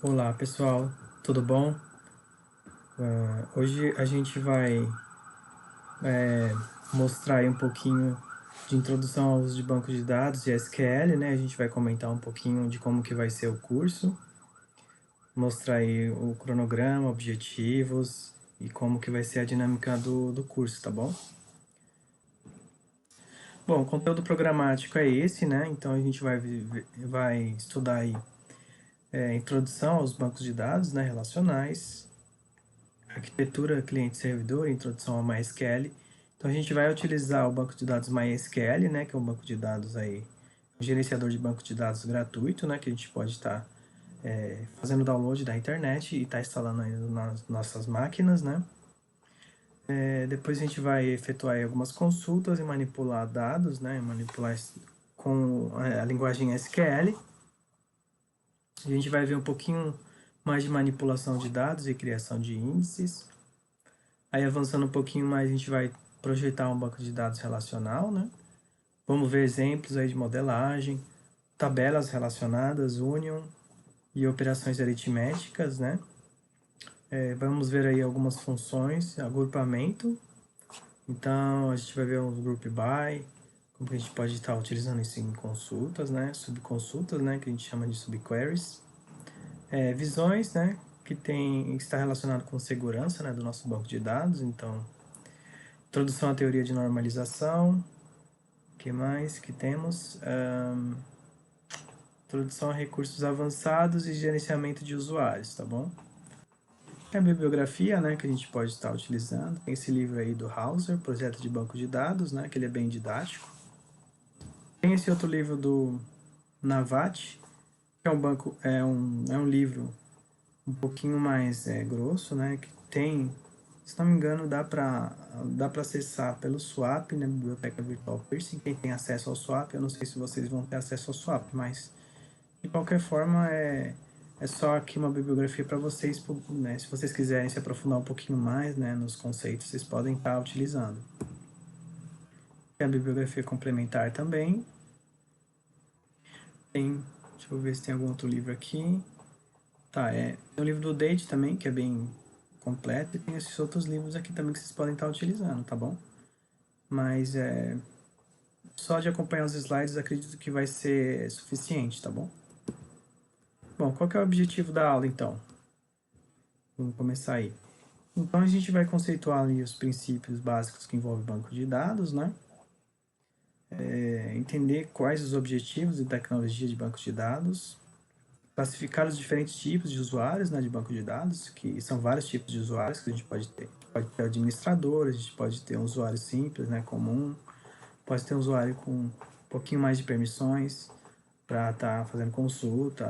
Olá pessoal, tudo bom? Hoje a gente vai mostrar aí um pouquinho de introdução ao uso de banco de dados e SQL, né? A gente vai comentar um pouquinho de como que vai ser o curso, mostrar aí o cronograma, objetivos e como que vai ser a dinâmica do curso, tá bom? Bom, o conteúdo programático é esse, né? Então a gente vai estudar aí introdução aos bancos de dados, né, relacionais, arquitetura cliente-servidor, introdução ao MySQL. Então a gente vai utilizar o banco de dados MySQL, né, que é um banco de dados aí, um gerenciador de banco de dados gratuito, né, que a gente pode estar fazendo download da internet e estar instalando aí nas nossas máquinas, né. Depois a gente vai efetuar aí algumas consultas e manipular dados, né, manipular com a linguagem SQL. A gente vai ver um pouquinho mais de manipulação de dados e criação de índices. Aí avançando um pouquinho mais, a gente vai projetar um banco de dados relacional, né? Vamos ver exemplos aí de modelagem, tabelas relacionadas, union e operações aritméticas, né? Vamos ver aí algumas funções, agrupamento. Então, a gente vai ver uns group by, como que a gente pode estar utilizando isso em consultas, né? Subconsultas, né? Que a gente chama de subqueries. Visões, né? Que está relacionado com segurança, né? Do nosso banco de dados. Então, introdução à teoria de normalização. O que mais que temos? Introdução a recursos avançados e gerenciamento de usuários, tá bom? A bibliografia, né, que a gente pode estar utilizando. Tem esse livro aí do Hauser, Projeto de Banco de Dados, né, que ele é bem didático. Tem esse outro livro do Navat, que é um livro um pouquinho mais grosso, né, que tem, se não me engano, dá para acessar pelo Swap, né, Biblioteca Virtual Pearson. Quem tem acesso ao Swap, eu não sei se vocês vão ter acesso ao Swap, mas de qualquer forma, é só aqui uma bibliografia para vocês, né? Se vocês quiserem se aprofundar um pouquinho mais, né, nos conceitos, vocês podem estar utilizando. Tem a bibliografia complementar também. Deixa eu ver se tem algum outro livro aqui. Tem o livro do Date também, que é bem completo, e tem esses outros livros aqui também que vocês podem estar utilizando, tá bom? Mas só de acompanhar os slides, acredito que vai ser suficiente, tá bom? Bom, qual que é o objetivo da aula, então? Vamos começar aí. Então, a gente vai conceituar ali os princípios básicos que envolvem banco de dados, né? Entender quais os objetivos e tecnologia de banco de dados, classificar os diferentes tipos de usuários, né, de banco de dados, que são vários tipos de usuários que a gente pode ter. Pode ter administrador, a gente pode ter um usuário simples, né, comum, pode ter um usuário com um pouquinho mais de permissões para estar fazendo consulta,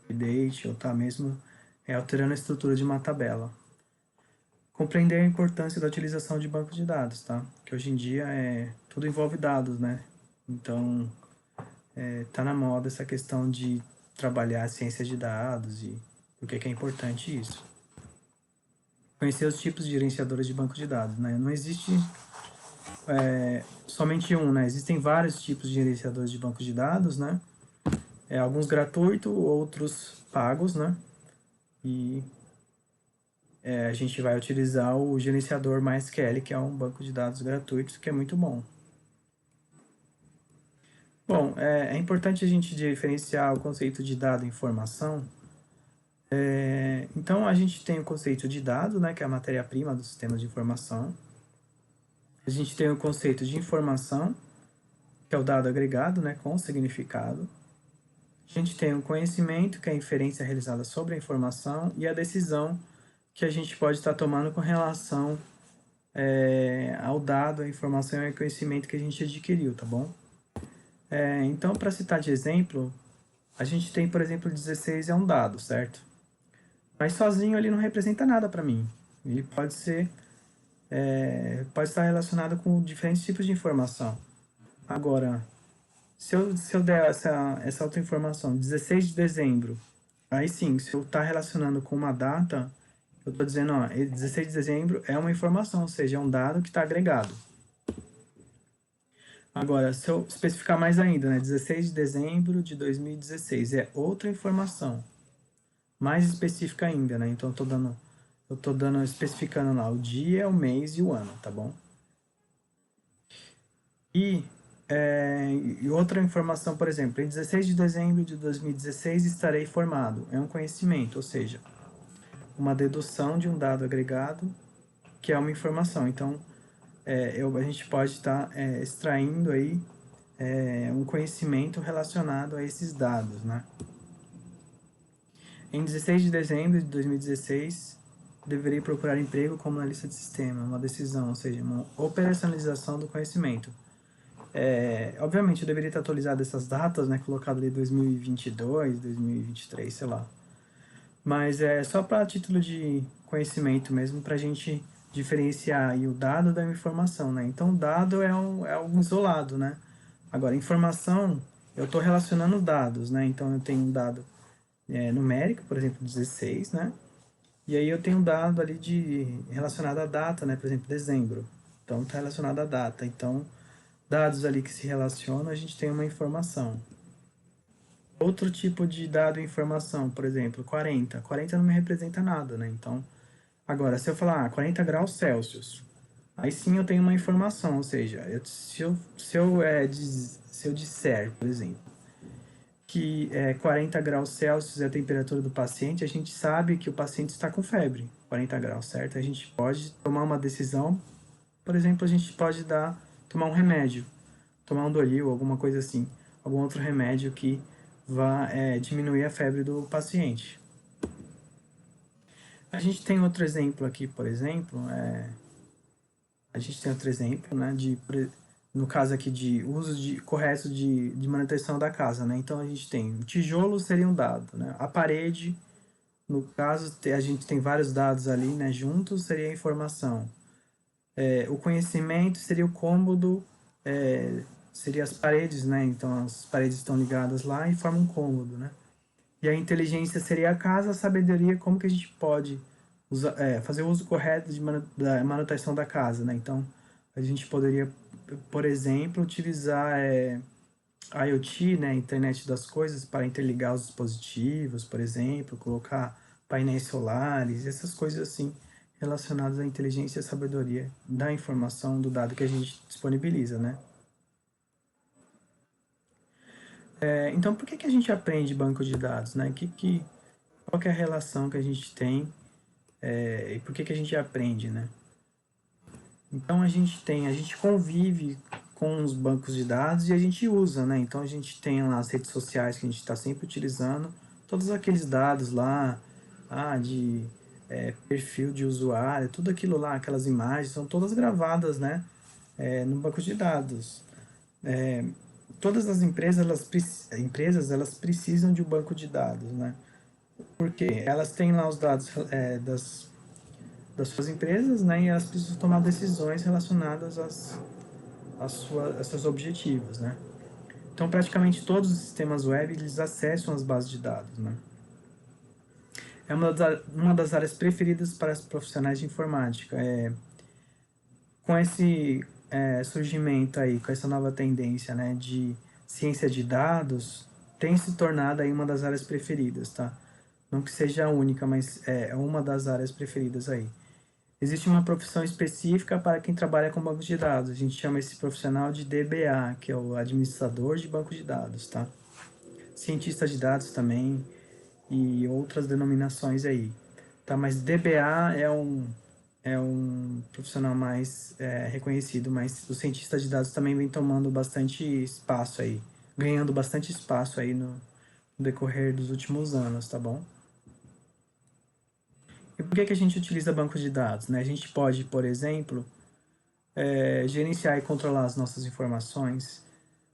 update, ou estar mesmo alterando a estrutura de uma tabela. Compreender a importância da utilização de bancos de dados, tá? Que hoje em dia tudo envolve dados, né? Então, tá na moda essa questão de trabalhar a ciência de dados e por que é importante isso. Conhecer os tipos de gerenciadores de banco de dados, né? Não existe somente um, né? Existem vários tipos de gerenciadores de bancos de dados, né? Alguns gratuitos, outros pagos, né? E a gente vai utilizar o gerenciador MySQL, que é um banco de dados gratuito, que é muito bom. Bom, é importante a gente diferenciar o conceito de dado e informação. Então, a gente tem o conceito de dado, né, que é a matéria-prima do sistema de informação. A gente tem o conceito de informação, que é o dado agregado, né, com significado. A gente tem o conhecimento, que é a inferência realizada sobre a informação, e a decisão que a gente pode estar tomando com relação ao dado, a informação e o conhecimento que a gente adquiriu, tá bom? Então, para citar de exemplo, a gente tem, por exemplo, 16 é um dado, certo? Mas sozinho ele não representa nada para mim. Ele pode estar relacionado com diferentes tipos de informação. Agora, se eu der essa outra informação, 16 de dezembro, aí sim, se eu estar relacionando com uma data, eu estou dizendo, ó, 16 de dezembro é uma informação, ou seja, é um dado que está agregado. Agora, se eu especificar mais ainda, né, 16 de dezembro de 2016 é outra informação. mais específica ainda, né? Então eu tô dando, especificando lá o dia, o mês e o ano, tá bom? E, e outra informação, por exemplo, em 16 de dezembro de 2016 estarei formado. É um conhecimento, ou seja, uma dedução de um dado agregado que é uma informação. Então, a gente pode estar extraindo aí um conhecimento relacionado a esses dados, né? Em 16 de dezembro de 2016, deveria procurar emprego como analista de sistema, uma decisão, ou seja, uma operacionalização do conhecimento. Obviamente, eu deveria ter atualizado essas datas, né? Colocado ali 2022, 2023, sei lá. Mas é só para título de conhecimento mesmo, para a gente diferenciar aí o dado da informação, né? Então, o dado é algo isolado, né? Agora, informação, eu estou relacionando dados, né? Então, eu tenho um dado numérico, por exemplo, 16, né? E aí eu tenho um dado ali relacionado à data, né? Por exemplo, dezembro. Então, está relacionado à data. Então, dados ali que se relacionam, a gente tem uma informação. Outro tipo de dado e informação, por exemplo, 40. 40 não me representa nada, né? Então, agora, se eu falar 40 graus Celsius, aí sim eu tenho uma informação, ou seja, se eu disser, por exemplo, que 40 graus Celsius é a temperatura do paciente, a gente sabe que o paciente está com febre, 40 graus, certo? A gente pode tomar uma decisão, por exemplo, a gente pode tomar um remédio, tomar um Doril, alguma coisa assim, algum outro remédio que vá diminuir a febre do paciente. A gente tem outro exemplo aqui, por exemplo, a gente tem outro exemplo, né, no caso aqui de uso correto de manutenção da casa, né? Então a gente tem o tijolo seria um dado, né? A parede, no caso, a gente tem vários dados ali, né? Juntos seria a informação. O conhecimento seria o cômodo, seria as paredes, né? Então as paredes estão ligadas lá e formam um cômodo, né? E a inteligência seria a casa, a sabedoria, como que a gente pode fazer o uso correto da manutenção da casa, né? Então, a gente poderia, por exemplo, utilizar IoT, né, Internet das Coisas, para interligar os dispositivos, por exemplo, colocar painéis solares, essas coisas assim, relacionadas à inteligência e à sabedoria da informação, do dado que a gente disponibiliza, né? Então, por que a gente aprende banco de dados, né? Qual que é a relação que a gente tem e por que a gente aprende, né? Então a gente convive com os bancos de dados e a gente usa, né? Então a gente tem lá as redes sociais que a gente está sempre utilizando, todos aqueles dados lá, de perfil de usuário, tudo aquilo lá, aquelas imagens, são todas gravadas, né? No banco de dados. Todas as elas precisam de um banco de dados, né? Porque elas têm lá os dados das suas empresas, né? E elas precisam tomar decisões relacionadas aos seus objetivos, né? Então, praticamente todos os sistemas web eles acessam as bases de dados, né? É uma das áreas preferidas para os profissionais de informática. Com esse surgimento aí, com essa nova tendência, né, de ciência de dados, tem se tornado aí uma das áreas preferidas, tá? Não que seja a única, mas é uma das áreas preferidas aí. Existe uma profissão específica para quem trabalha com bancos de dados. A gente chama esse profissional de DBA, que é o administrador de banco de dados, tá? Cientista de dados também e outras denominações aí, tá? Mas DBA é um profissional mais reconhecido, mas o cientista de dados também vem tomando bastante espaço aí, ganhando bastante espaço aí no decorrer dos últimos anos, tá bom? E por que a gente utiliza banco de dados, né? A gente pode, por exemplo, gerenciar e controlar as nossas informações,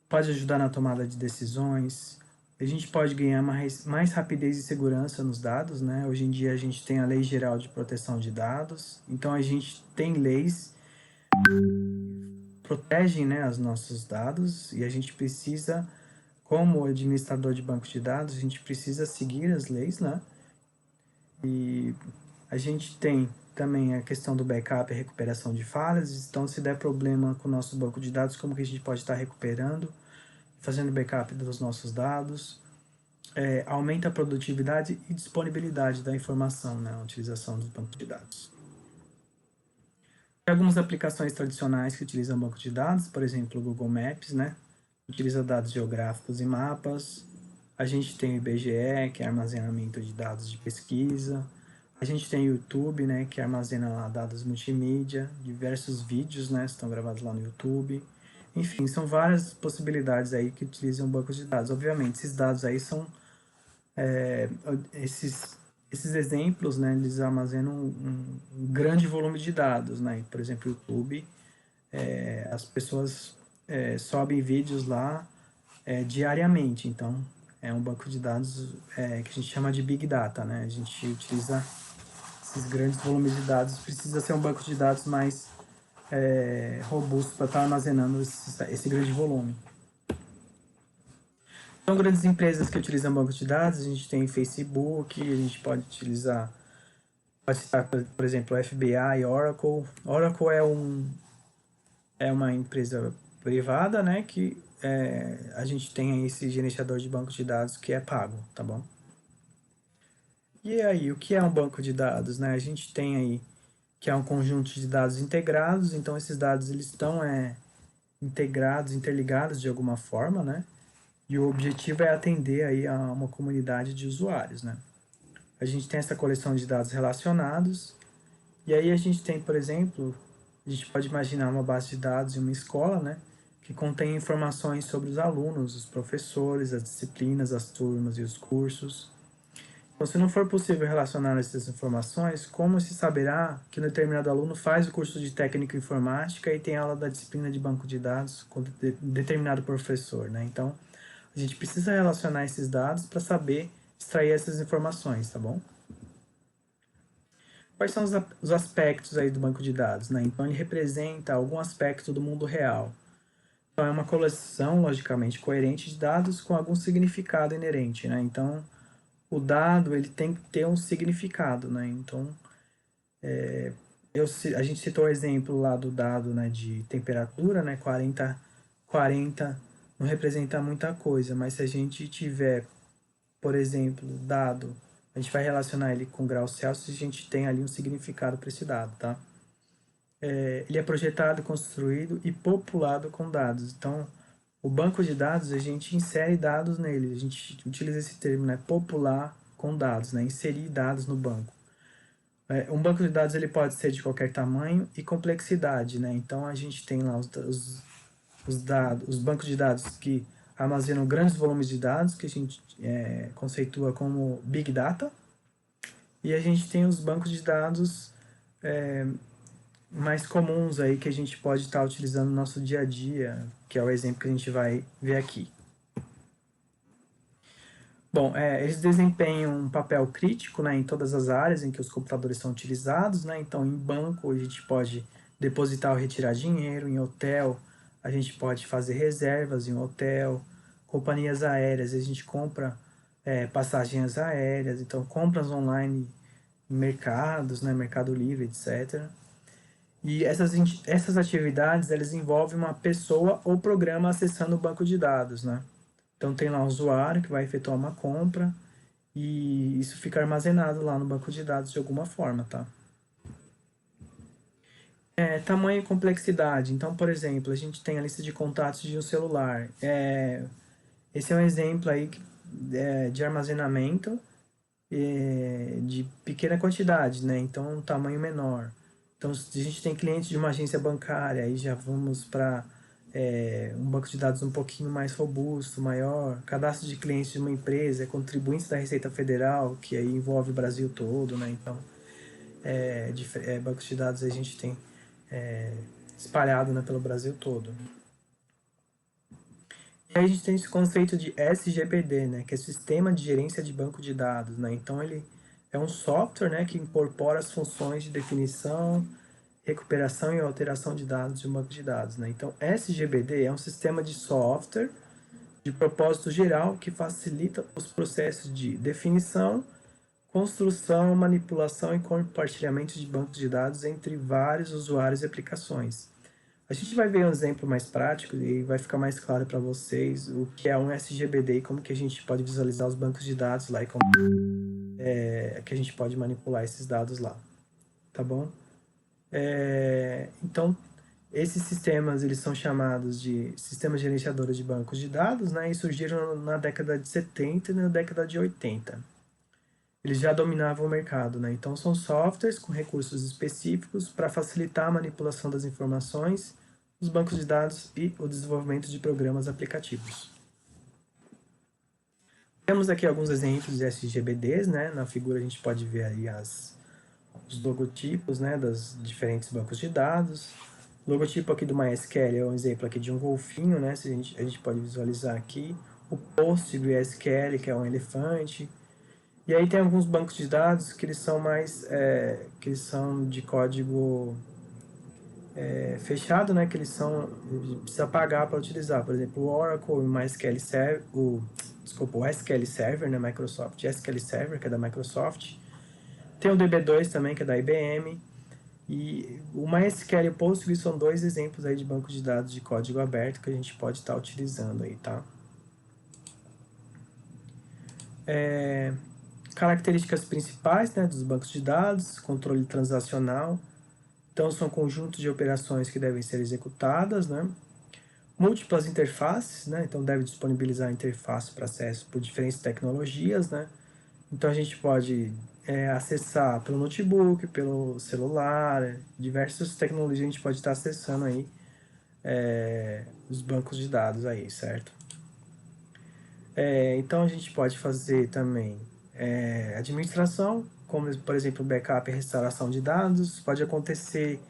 pode ajudar na tomada de decisões, a gente pode ganhar mais rapidez e segurança nos dados, né? Hoje em dia a gente tem a Lei Geral de Proteção de Dados, então a gente tem leis que protegem, né, os nossos dados e a gente precisa, como administrador de banco de dados, a gente precisa seguir as leis, né? E a gente tem também a questão do backup e recuperação de falhas. Então, se der problema com o nosso banco de dados, como que a gente pode estar recuperando, fazendo backup dos nossos dados. aumenta a produtividade e disponibilidade da informação, né, a utilização dos bancos de dados. Tem algumas aplicações tradicionais que utilizam banco de dados, por exemplo, o Google Maps, né, utiliza dados geográficos e mapas. A gente tem o IBGE, que é armazenamento de dados de pesquisa. A gente tem o YouTube, né, que armazena lá dados multimídia, diversos vídeos, né, estão gravados lá no YouTube. Enfim, são várias possibilidades aí que utilizam bancos de dados. Obviamente, esses dados aí são esses exemplos, né, eles armazenam um grande volume de dados, né? Por exemplo, o YouTube, as pessoas sobem vídeos lá diariamente, então é um banco de dados que a gente chama de Big Data, né? A gente utiliza esses grandes volumes de dados, precisa ser um banco de dados mais robusto para estar armazenando esse grande volume. São grandes empresas que utilizam bancos de dados, a gente tem Facebook, a gente pode utilizar, pode citar, por exemplo, FBI, Oracle. Oracle é uma empresa privada, né, que a gente tem esse gerenciador de bancos de dados que é pago, tá bom? E aí, o que é um banco de dados, né? A gente tem aí que é um conjunto de dados integrados, então esses dados eles estão integrados, interligados de alguma forma, né? E o objetivo é atender aí a uma comunidade de usuários, né? A gente tem essa coleção de dados relacionados, e aí a gente tem, por exemplo, a gente pode imaginar uma base de dados em uma escola, né? Que contém informações sobre os alunos, os professores, as disciplinas, as turmas e os cursos. Então, se não for possível relacionar essas informações, como se saberá que um determinado aluno faz o curso de técnico em informática e tem aula da disciplina de banco de dados com determinado professor, né? Então, a gente precisa relacionar esses dados para saber extrair essas informações, tá bom? Quais são os aspectos aí do banco de dados, né? Então, ele representa algum aspecto do mundo real. Então, é uma coleção, logicamente, coerente de dados com algum significado inerente, né? Então, o dado, ele tem que ter um significado, né? Então, a gente citou o exemplo lá do dado, né, de temperatura, né? 40 não representa muita coisa, mas se a gente tiver, por exemplo, dado, a gente vai relacionar ele com graus Celsius, a gente tem ali um significado para esse dado, tá? Ele é projetado, construído e populado com dados. Então, o banco de dados, a gente insere dados nele. A gente utiliza esse termo, né? Popular com dados, né? Inserir dados no banco. Um banco de dados ele pode ser de qualquer tamanho e complexidade, né? Então, a gente tem lá os bancos de dados que armazenam grandes volumes de dados, que a gente conceitua como Big Data. E a gente tem os bancos de dados mais comuns aí que a gente pode estar utilizando no nosso dia a dia, que é o exemplo que a gente vai ver aqui. Bom, eles desempenham um papel crítico, né, em todas as áreas em que os computadores são utilizados, né? Então, em banco a gente pode depositar ou retirar dinheiro, em hotel a gente pode fazer reservas em um hotel, companhias aéreas a gente compra passagens aéreas, então compras online em mercados, né, Mercado Livre, etc. E essas atividades, elas envolvem uma pessoa ou programa acessando o banco de dados, né? Então tem lá um usuário que vai efetuar uma compra e isso fica armazenado lá no banco de dados de alguma forma, tá? Tamanho e complexidade. Então, por exemplo, a gente tem a lista de contatos de um celular. Esse é um exemplo aí de armazenamento de pequena quantidade, né? Então, um tamanho menor. Então, se a gente tem clientes de uma agência bancária, aí já vamos para um banco de dados um pouquinho mais robusto, maior. Cadastro de clientes de uma empresa, contribuintes da Receita Federal, que aí envolve o Brasil todo, né? Então, bancos de dados a gente tem espalhado, né, pelo Brasil todo. E aí a gente tem esse conceito de SGPD, né, que é Sistema de Gerência de Banco de Dados, né? Então ele é um software, né, que incorpora as funções de definição, recuperação e alteração de dados de um banco de dados, né? Então SGBD é um sistema de software de propósito geral que facilita os processos de definição, construção, manipulação e compartilhamento de bancos de dados entre vários usuários e aplicações. A gente vai ver um exemplo mais prático e vai ficar mais claro para vocês o que é um SGBD e como que a gente pode visualizar os bancos de dados lá e como que a gente pode manipular esses dados lá, tá bom? Então, esses sistemas, eles são chamados de sistemas gerenciadores de bancos de dados, né? E surgiram na década de 70 e na década de 80. Eles já dominavam o mercado, né? Então, são softwares com recursos específicos para facilitar a manipulação das informações, os bancos de dados e o desenvolvimento de programas aplicativos. Temos aqui alguns exemplos de SGBDs, né? Na figura a gente pode ver aí os logotipos, né, dos diferentes bancos de dados. O logotipo aqui do MySQL é um exemplo aqui de um golfinho, né? A gente pode visualizar aqui. O PostgreSQL, que é um elefante. E aí tem alguns bancos de dados que eles são mais, que eles são de código fechado, né? Que eles precisa pagar para utilizar. Por exemplo, o Oracle, o MySQL Server, o SQL Server, né? Microsoft SQL Server, que é da Microsoft. Tem o DB2 também, que é da IBM. E o MySQL e o Postgre são dois exemplos aí de bancos de dados de código aberto que a gente pode estar utilizando aí, tá? Características principais, né, dos bancos de dados: controle transacional. Então, são conjuntos de operações que devem ser executadas, né? Múltiplas interfaces, né? Então, deve disponibilizar interface para acesso por diferentes tecnologias, né? Então, a gente pode acessar pelo notebook, pelo celular, diversas tecnologias a gente pode estar acessando aí os bancos de dados aí, certo? Então, a gente pode fazer também administração, como, por exemplo, backup e restauração de dados. Pode acontecer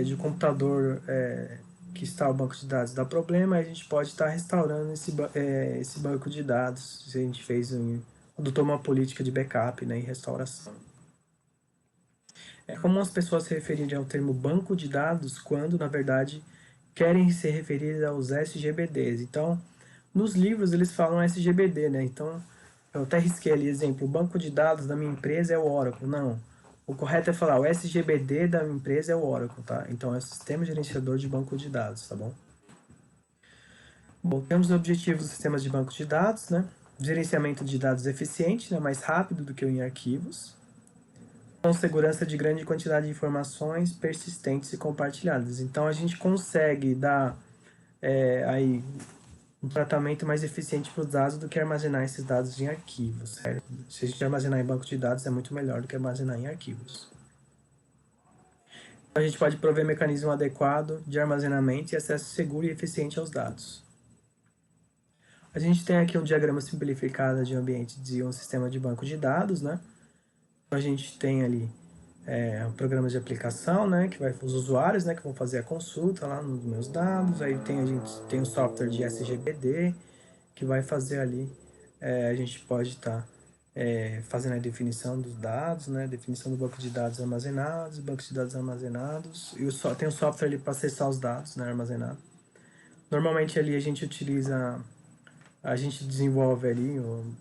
de um computador que está o banco de dados dar problema, a gente pode estar restaurando esse banco de dados, se a gente adotou uma política de backup, né, e restauração. É comum as pessoas se referirem ao termo banco de dados quando, na verdade, querem se referir aos SGBDs. Então, nos livros eles falam SGBD, né? Então, eu até risquei ali, exemplo, o banco de dados da minha empresa é o Oracle. Não. O correto é falar o SGBD da minha empresa é o Oracle, tá? Então, é o Sistema Gerenciador de Banco de Dados, tá bom? Bom, temos os objetivos dos sistemas de banco de dados, né? Gerenciamento de dados eficiente, né? Mais rápido do que em arquivos. Com segurança de grande quantidade de informações persistentes e compartilhadas. Então, a gente consegue dar aí um tratamento mais eficiente para os dados do que armazenar esses dados em arquivos, certo? Se a gente armazenar em banco de dados é muito melhor do que armazenar em arquivos. A gente pode prover mecanismo adequado de armazenamento e acesso seguro e eficiente aos dados. A gente tem aqui um diagrama simplificado de um ambiente de um sistema de banco de dados, né? A gente tem ali programas de aplicação, né, que vai os usuários, né, que vão fazer a consulta lá nos meus dados. Aí a gente tem o software de SGBD que vai fazer ali. A gente pode estar fazendo a definição dos dados, né, definição do banco de dados armazenados, bancos de dados armazenados, e tem um software ali para acessar os dados, né, armazenados. Normalmente ali a gente desenvolve ali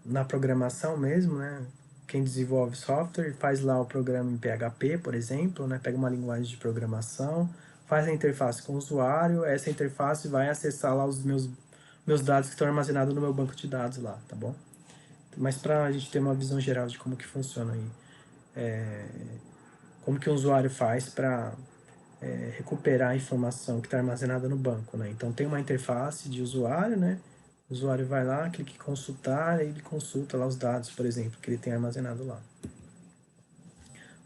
na programação mesmo, né? Quem desenvolve software faz lá o programa em PHP, por exemplo, né? Pega uma linguagem de programação, faz a interface com o usuário, essa interface vai acessar lá os meus dados que estão armazenados no meu banco de dados lá, tá bom? Mas para a gente ter uma visão geral de como que funciona aí, como que o usuário faz para recuperar a informação que está armazenada no banco, né? Então tem uma interface de usuário, né? O usuário vai lá, clica em consultar e ele consulta lá os dados, por exemplo, que ele tem armazenado lá.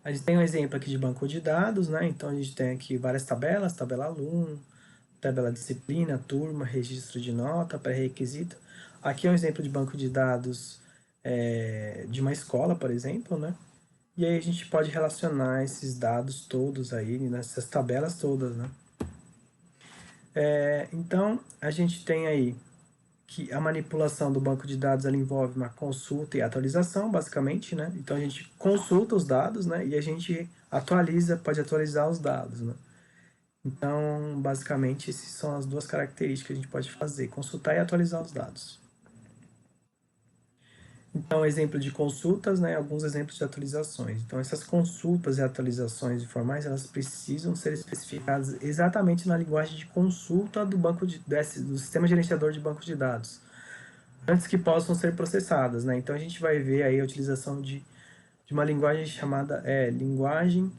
A gente tem um exemplo aqui de banco de dados, né? Então a gente tem aqui várias tabelas, tabela aluno, tabela disciplina, turma, registro de nota, pré-requisito. Aqui é um exemplo de banco de dados de uma escola, por exemplo, né? E aí a gente pode relacionar esses dados todos aí, nessas tabelas todas, né? Então, a gente tem aí que a manipulação do banco de dados ela envolve uma consulta e atualização, basicamente, né? Então, a gente consulta os dados, né? E a gente pode atualizar os dados, né? Então, basicamente, essas são as duas características que a gente pode fazer, consultar e atualizar os dados. Então, exemplo de consultas, né, alguns exemplos de atualizações. Então, essas consultas e atualizações informais, elas precisam ser especificadas exatamente na linguagem de consulta do do sistema gerenciador de banco de dados, antes que possam ser processadas, né? Então, a gente vai ver aí a utilização de uma linguagem chamada linguagem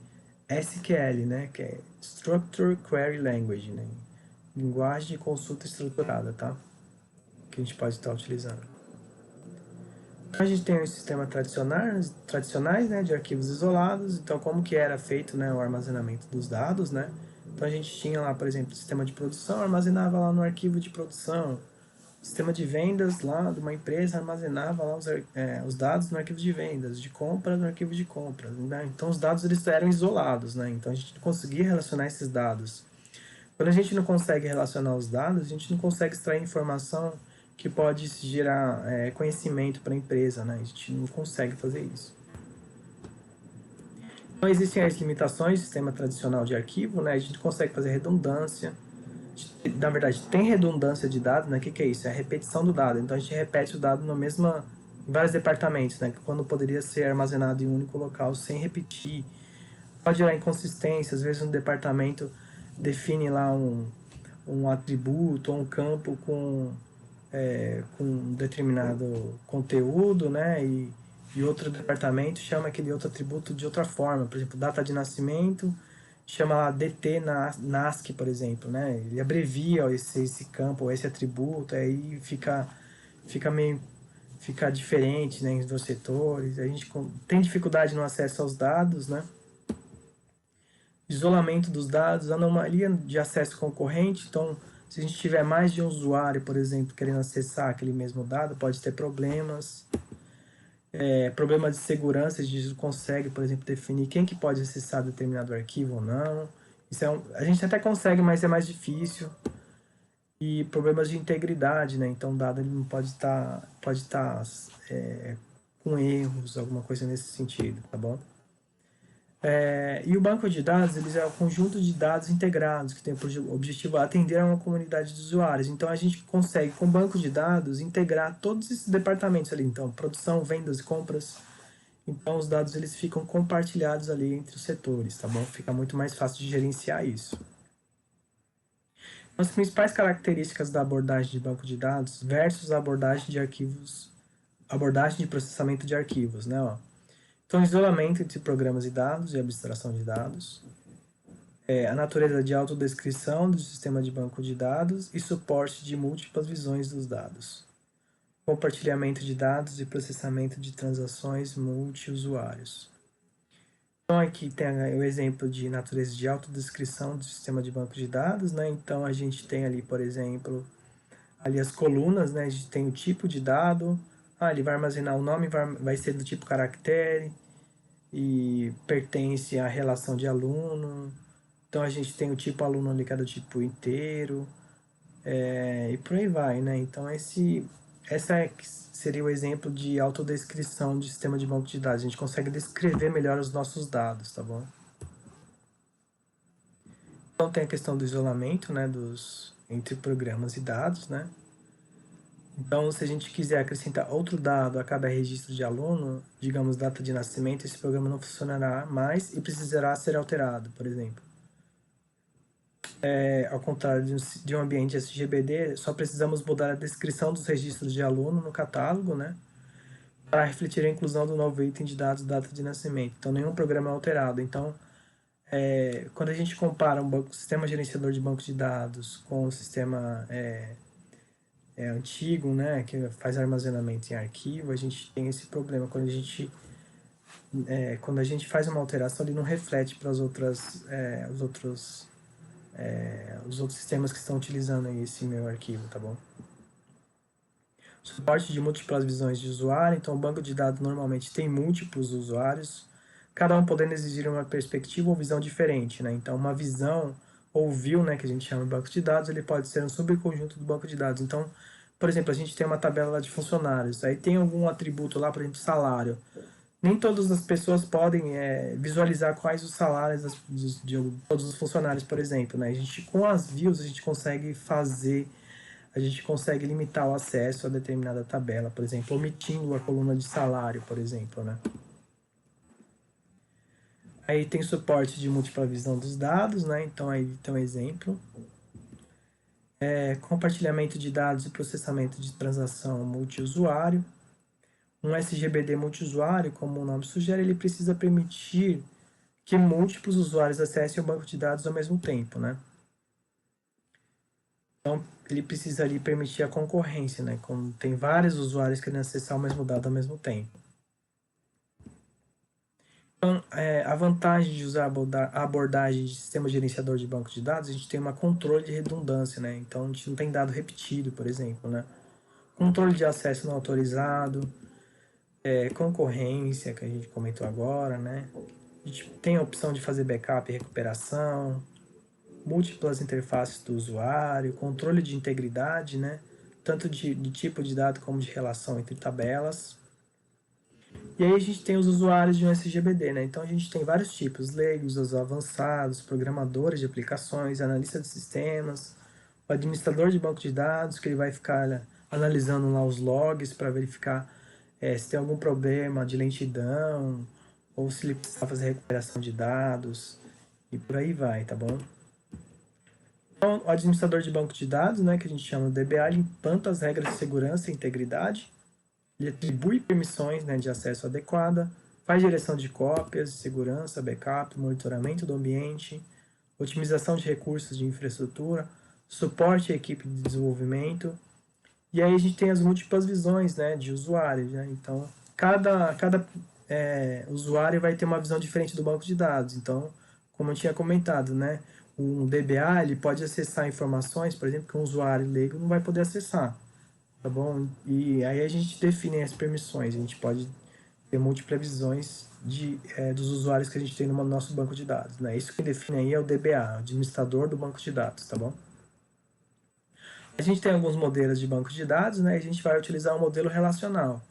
SQL, né, que é Structure Query Language, né? Linguagem de consulta estruturada, tá? Que a gente pode estar utilizando. A gente tem os sistemas tradicionais, né, de arquivos isolados. Então, como que era feito, né, o armazenamento dos dados, né? Então, a gente tinha lá, por exemplo, o sistema de produção, armazenava lá no arquivo de produção. Sistema de vendas lá de uma empresa armazenava lá os dados no arquivo de vendas, de compra no arquivo de compras, né? Então, os dados eles eram isolados, né? Então, a gente não conseguia relacionar esses dados. Quando a gente não consegue relacionar os dados, a gente não consegue extrair informação que pode gerar conhecimento para a empresa, né? A gente não consegue fazer isso. Então, existem as limitações do sistema tradicional de arquivo, né? A gente consegue fazer redundância. Na verdade, tem redundância de dados, né? O que é isso? É a repetição do dado. Então, a gente repete o dado em vários departamentos, né? Quando poderia ser armazenado em um único local sem repetir. Pode gerar inconsistência. Às vezes, um departamento define lá um atributo ou um campo com um determinado conteúdo, né? E outro departamento chama aquele outro atributo de outra forma. Por exemplo, data de nascimento chama lá DT na NASC, por exemplo, né? Ele abrevia esse campo, ou esse atributo, aí fica diferente, né, dos setores. A gente tem dificuldade no acesso aos dados, né? Isolamento dos dados, anomalia de acesso concorrente. Então, se a gente tiver mais de um usuário, por exemplo, querendo acessar aquele mesmo dado, pode ter problemas. Problema de segurança, a gente não consegue, por exemplo, definir quem que pode acessar determinado arquivo ou não. Isso a gente até consegue, mas é mais difícil. E problemas de integridade, né? Então, o dado ele não pode estar com erros, alguma coisa nesse sentido, tá bom? E o banco de dados, eles é um conjunto de dados integrados que tem por objetivo atender a uma comunidade de usuários. Então, a gente consegue, com o banco de dados, integrar todos esses departamentos ali. Então, produção, vendas e compras. Então, os dados eles ficam compartilhados ali entre os setores, tá bom? Fica muito mais fácil de gerenciar isso. As principais características da abordagem de banco de dados versus a abordagem de arquivos, abordagem de processamento de arquivos, né? Ó. Então, isolamento entre programas e dados e abstração de dados, a natureza de autodescrição do sistema de banco de dados e suporte de múltiplas visões dos dados, compartilhamento de dados e processamento de transações multiusuários. Então, aqui tem o exemplo de natureza de autodescrição do sistema de banco de dados, né? Então, a gente tem ali, por exemplo, ali as colunas, né? A gente tem o tipo de dado, ele vai armazenar o nome, vai ser do tipo caractere, e pertence à relação de aluno. Então a gente tem o tipo aluno ali que é do tipo inteiro, e por aí vai, né? Então seria o exemplo de autodescrição de sistema de banco de dados. A gente consegue descrever melhor os nossos dados, tá bom? Então tem a questão do isolamento, né, entre programas e dados, né? Então, se a gente quiser acrescentar outro dado a cada registro de aluno, digamos data de nascimento, esse programa não funcionará mais e precisará ser alterado, por exemplo. Ao contrário de um ambiente SGBD, só precisamos mudar a descrição dos registros de aluno no catálogo, né, para refletir a inclusão do novo item de dados data de nascimento. Então, nenhum programa é alterado. Então, quando a gente compara um sistema gerenciador de banco de dados com o sistema antigo, né, que faz armazenamento em arquivo, a gente tem esse problema. Quando a gente faz uma alteração, ele não reflete para os outros sistemas que estão utilizando aí esse meu arquivo, tá bom? Suporte de múltiplas visões de usuário. Então, o banco de dados normalmente tem múltiplos usuários, cada um podendo exigir uma perspectiva ou visão diferente, né? Então, uma visão ou view, né, que a gente chama de banco de dados, ele pode ser um subconjunto do banco de dados. Então, por exemplo, a gente tem uma tabela lá de funcionários, aí tem algum atributo lá, por exemplo, salário. Nem todas as pessoas podem visualizar quais os salários de todos os funcionários, por exemplo, né? A gente, com as views, a gente consegue fazer a gente consegue limitar o acesso a determinada tabela, por exemplo, omitindo a coluna de salário, por exemplo, né? Aí tem suporte de múltipla visão dos dados, né? Então aí tem um exemplo. Compartilhamento de dados e processamento de transação multiusuário. Um SGBD multiusuário, como o nome sugere, ele precisa permitir que múltiplos usuários acessem o banco de dados ao mesmo tempo, né? Então, ele precisa ali permitir a concorrência, né? Quando tem vários usuários querendo acessar o mesmo dado ao mesmo tempo. Então, a vantagem de usar a abordagem de sistema gerenciador de banco de dados, a gente tem uma controle de redundância, né? Então, a gente não tem dado repetido, por exemplo, né? Controle de acesso não autorizado, concorrência, que a gente comentou agora, né? A gente tem a opção de fazer backup e recuperação, múltiplas interfaces do usuário, controle de integridade, né? Tanto de tipo de dado como de relação entre tabelas. E aí a gente tem os usuários de um SGBD, né? Então a gente tem vários tipos, leigos, os avançados, programadores de aplicações, analistas de sistemas, o administrador de banco de dados, que ele vai ficar analisando lá os logs para verificar se tem algum problema de lentidão, ou se ele precisa fazer recuperação de dados, e por aí vai, tá bom? Então, o administrador de banco de dados, né, que a gente chama de DBA, ele implanta as regras de segurança e integridade, ele atribui permissões, né, de acesso adequada, faz direção de cópias, segurança, backup, monitoramento do ambiente, otimização de recursos de infraestrutura, suporte à equipe de desenvolvimento. E aí a gente tem as múltiplas visões, né, de usuários, né? Então, cada usuário vai ter uma visão diferente do banco de dados. Então, como eu tinha comentado, né, um DBA ele pode acessar informações, por exemplo, que um usuário leigo não vai poder acessar, tá bom? E aí a gente define as permissões. A gente pode ter múltiplas visões dos usuários que a gente tem no nosso banco de dados, né? Isso que define aí é o DBA, administrador do banco de dados, tá bom? A gente tem alguns modelos de banco de dados, né? E a gente vai utilizar o modelo relacional,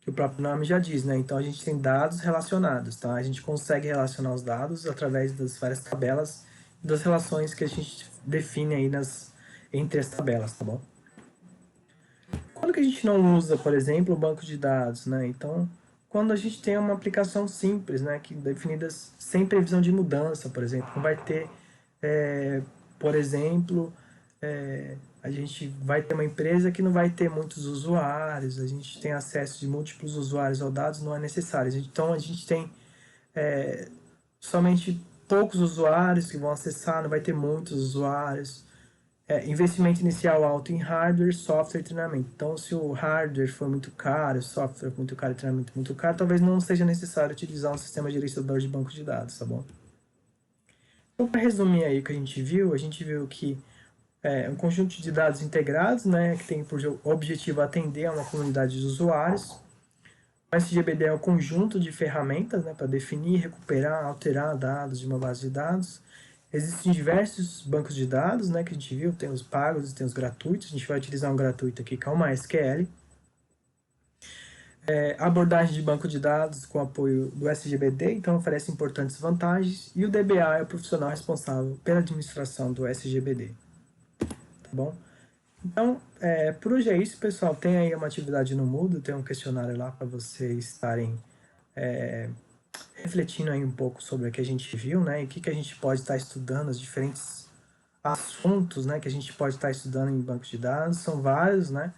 que o próprio nome já diz, né? Então a gente tem dados relacionados, tá? A gente consegue relacionar os dados através das várias tabelas e das relações que a gente define aí entre as tabelas, tá bom? Quando que a gente não usa, por exemplo, o banco de dados, né? Então, quando a gente tem uma aplicação simples, né? Que definidas sem previsão de mudança, por exemplo, não vai ter, por exemplo, a gente vai ter uma empresa que não vai ter muitos usuários, a gente tem acesso de múltiplos usuários aos dados, não é necessário. Então, a gente tem somente poucos usuários que vão acessar, não vai ter muitos usuários. Investimento inicial alto em hardware, software e treinamento. Então, se o hardware for muito caro, o software muito caro e treinamento muito caro, talvez não seja necessário utilizar um sistema gerenciador de banco de dados, tá bom? Então, para resumir aí o que a gente viu que um conjunto de dados integrados, né, que tem por objetivo atender a uma comunidade de usuários. O SGBD é um conjunto de ferramentas, né, para definir, recuperar, alterar dados de uma base de dados. Existem diversos bancos de dados, né, que a gente viu, tem os pagos e tem os gratuitos. A gente vai utilizar um gratuito aqui, que é o MySQL. Abordagem de banco de dados com apoio do SGBD, então oferece importantes vantagens. E o DBA é o profissional responsável pela administração do SGBD. Tá bom? Então, por hoje é isso, pessoal. Tem aí uma atividade no Moodle, tem um questionário lá para vocês estarem refletindo aí um pouco sobre o que a gente viu, né? E o que a gente pode estar estudando, os diferentes assuntos, né? Que a gente pode estar estudando em banco de dados. São vários, né?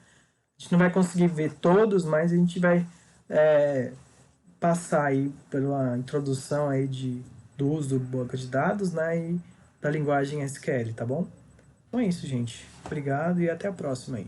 A gente não vai conseguir ver todos, mas a gente vai passar aí pela introdução aí do uso do banco de dados, né? E da linguagem SQL, tá bom? Então é isso, gente. Obrigado e até a próxima aí.